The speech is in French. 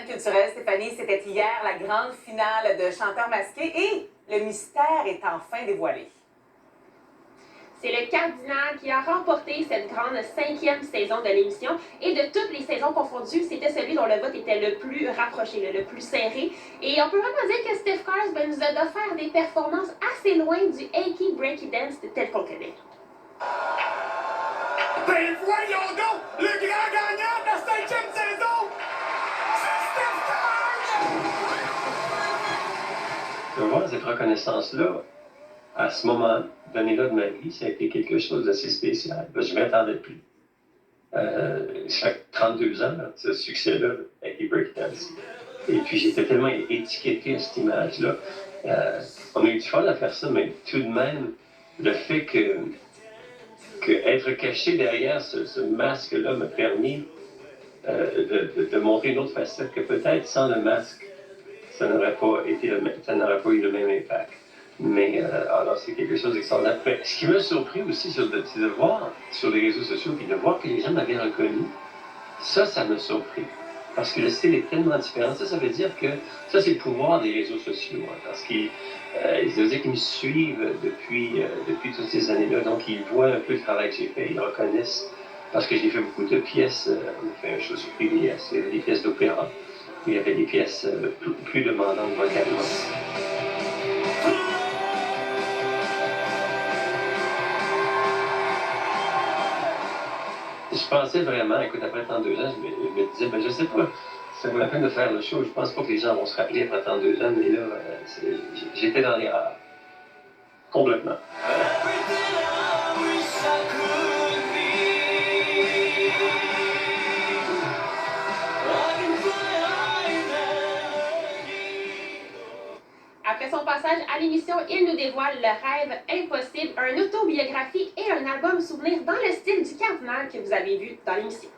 culturelle, Stéphanie, c'était hier la grande finale de Chanteurs masqués et le mystère est enfin dévoilé. C'est le Cardinal qui a remporté cette grande 5e saison de l'émission. Et de toutes les saisons confondues, c'était celui dont le vote était le plus rapproché, le plus serré. Et on peut vraiment dire que Steph Curry nous a offert des performances assez loin du achy breaky dance tel qu'on connaît. Ben voyons donc! Le grand gagnant de la 5e saison! C'est Steph Curry! De voir cette reconnaissance-là, à ce moment donné-là de ma vie, ça a été quelque chose d'assez spécial. Je ne m'attendais plus. Ça fait 32 ans, ce succès-là, avec les breakdance. Et puis j'étais tellement étiqueté à cette image-là. On a eu du fun à faire ça, mais tout de même, le fait que être caché derrière ce masque-là m'a permis de montrer une autre facette que peut-être sans le masque, ça n'aurait pas eu le même impact. Mais alors c'est quelque chose d'extraordinaire. Ce qui m'a surpris aussi, c'est de voir sur les réseaux sociaux, puis de voir que les gens m'avaient reconnu. Ça m'a surpris. Parce que le style est tellement différent. Ça veut dire que ça, c'est le pouvoir des réseaux sociaux. Hein, parce qu'ils ça veut dire qu'ils me suivent depuis toutes ces années-là. Donc, ils voient un peu le travail que j'ai fait. Ils reconnaissent. Parce que j'ai fait beaucoup de pièces. On a fait un show sur PBS. Il y avait des pièces d'opéra. Il y avait des pièces plus demandantes vocalement. Je pensais vraiment, écoute, après 32 ans, je me disais, ben je sais pas, ça vaut la peine de faire le show. Je pense pas que les gens vont se rappeler après 32 ans, mais là, j'étais dans les rares. Complètement. Après son passage à l'émission, il nous dévoile Le Rêve Impossible, une autobiographie et un album souvenir dans le style du Cardinal que vous avez vu dans l'émission.